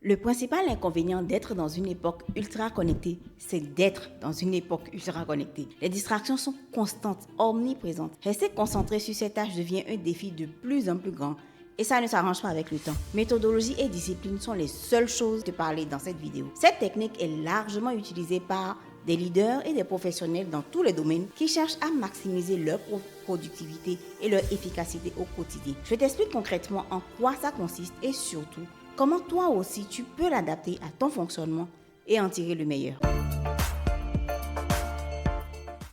Le principal inconvénient d'être dans une époque ultra connectée, c'est d'être dans une époque ultra connectée. Les distractions sont constantes, omniprésentes. Rester concentré sur ces tâches devient un défi de plus en plus grand et ça ne s'arrange pas avec le temps. Méthodologie et discipline sont les seules choses de parler dans cette vidéo. Cette technique est largement utilisée par des leaders et des professionnels dans tous les domaines qui cherchent à maximiser leur productivité et leur efficacité au quotidien. Je t'explique concrètement en quoi ça consiste et surtout comment toi aussi tu peux l'adapter à ton fonctionnement et en tirer le meilleur.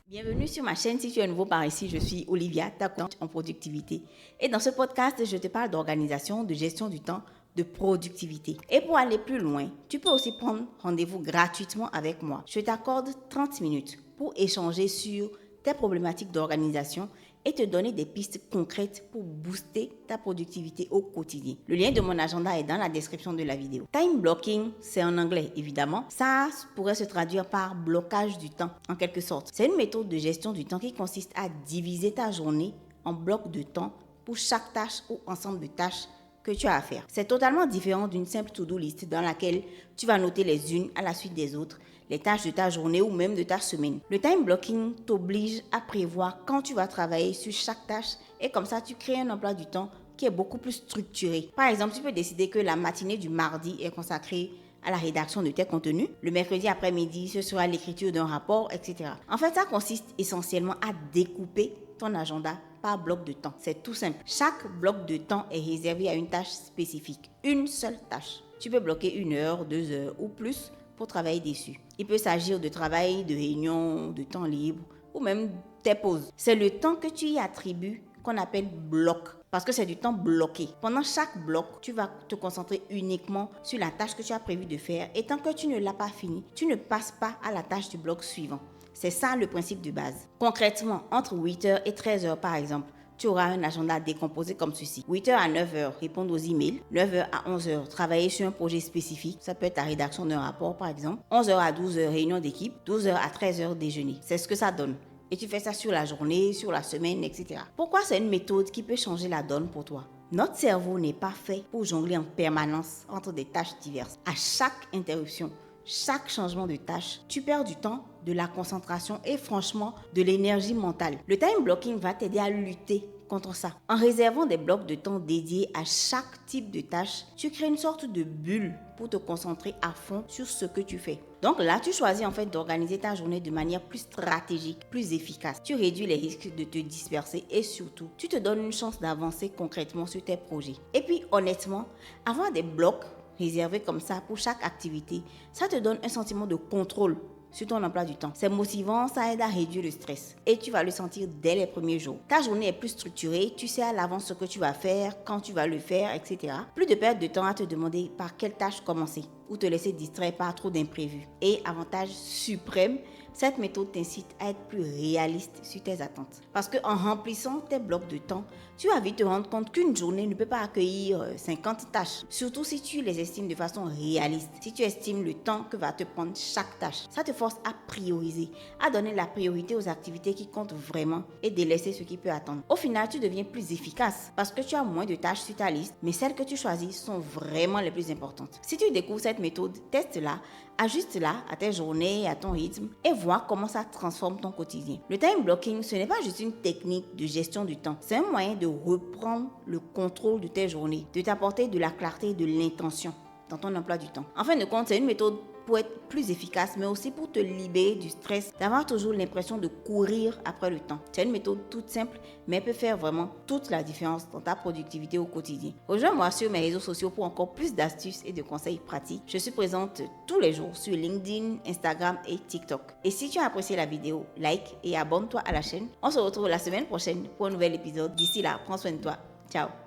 Bienvenue sur ma chaîne. Si tu es nouveau par ici, je suis Olivia, ta coach en productivité. Et dans ce podcast, je te parle d'organisation, de gestion du temps, de productivité. Et pour aller plus loin, tu peux aussi prendre rendez-vous gratuitement avec moi. Je t'accorde 30 minutes pour échanger sur tes problématiques d'organisation et te donner des pistes concrètes pour booster ta productivité au quotidien. Le lien de mon agenda est dans la description de la vidéo. Time blocking, c'est en anglais évidemment. Ça pourrait se traduire par blocage du temps en quelque sorte. C'est une méthode de gestion du temps qui consiste à diviser ta journée en blocs de temps pour chaque tâche ou ensemble de tâches que tu as à faire. C'est totalement différent d'une simple to-do list dans laquelle tu vas noter les unes à la suite des autres les tâches de ta journée ou même de ta semaine. Le time blocking t'oblige à prévoir quand tu vas travailler sur chaque tâche et comme ça, tu crées un emploi du temps qui est beaucoup plus structuré. Par exemple, tu peux décider que la matinée du mardi est consacrée à la rédaction de tes contenus. Le mercredi après-midi, ce sera l'écriture d'un rapport, etc. En fait, ça consiste essentiellement à découper ton agenda par bloc de temps. C'est tout simple. Chaque bloc de temps est réservé à une tâche spécifique. Une seule tâche. Tu peux bloquer 1 heure, 2 heures ou plus pour travailler dessus. Il peut s'agir de travail, de réunion, de temps libre ou même tes pauses. C'est le temps que tu y attribues qu'on appelle bloc parce que c'est du temps bloqué. Pendant chaque bloc, tu vas te concentrer uniquement sur la tâche que tu as prévu de faire et tant que tu ne l'as pas fini, tu ne passes pas à la tâche du bloc suivant. C'est ça le principe de base. Concrètement, entre 8h et 13h par exemple, tu auras un agenda décomposé comme ceci. 8h à 9h, répondre aux emails. 9h à 11h, travailler sur un projet spécifique. Ça peut être la rédaction d'un rapport par exemple. 11h à 12h, réunion d'équipe. 12h à 13h, déjeuner. C'est ce que ça donne. Et tu fais ça sur la journée, sur la semaine, etc. Pourquoi c'est une méthode qui peut changer la donne pour toi? Notre cerveau n'est pas fait pour jongler en permanence entre des tâches diverses. À chaque interruption, chaque changement de tâche, tu perds du temps, de la concentration et franchement de l'énergie mentale. Le time blocking va t'aider à lutter contre ça. En réservant des blocs de temps dédiés à chaque type de tâche, tu crées une sorte de bulle pour te concentrer à fond sur ce que tu fais. Donc là, tu choisis en fait d'organiser ta journée de manière plus stratégique, plus efficace. Tu réduis les risques de te disperser et surtout, tu te donnes une chance d'avancer concrètement sur tes projets. Et puis honnêtement, avoir des blocs réservés comme ça pour chaque activité, ça te donne un sentiment de contrôle sur ton emploi du temps. C'est motivant, ça aide à réduire le stress et tu vas le sentir dès les premiers jours. Ta journée est plus structurée, tu sais à l'avance ce que tu vas faire, quand tu vas le faire, etc. Plus de perte de temps à te demander par quelle tâche commencer ou te laisser distraire par trop d'imprévus. Et avantage suprême, cette méthode t'incite à être plus réaliste sur tes attentes. Parce qu'en remplissant tes blocs de temps, tu vas vite te rendre compte qu'une journée ne peut pas accueillir 50 tâches. Surtout si tu les estimes de façon réaliste. Si tu estimes le temps que va te prendre chaque tâche. Ça te force à prioriser, à donner la priorité aux activités qui comptent vraiment et délaisser ce qui peut attendre. Au final, tu deviens plus efficace parce que tu as moins de tâches sur ta liste, mais celles que tu choisis sont vraiment les plus importantes. Si tu découvres cette méthode, teste-la, ajuste-la à tes journées, à ton rythme et vois comment ça transforme ton quotidien. Le time blocking, ce n'est pas juste une technique de gestion du temps. C'est un moyen de reprendre le contrôle de tes journées, de t'apporter de la clarté et de l'intention dans ton emploi du temps. En fin de compte, c'est une méthode pour être plus efficace, mais aussi pour te libérer du stress, d'avoir toujours l'impression de courir après le temps. C'est une méthode toute simple, mais elle peut faire vraiment toute la différence dans ta productivité au quotidien. Rejoins-moi sur mes réseaux sociaux pour encore plus d'astuces et de conseils pratiques. Je suis présente tous les jours sur LinkedIn, Instagram et TikTok. Et si tu as apprécié la vidéo, like et abonne-toi à la chaîne. On se retrouve la semaine prochaine pour un nouvel épisode. D'ici là, prends soin de toi. Ciao.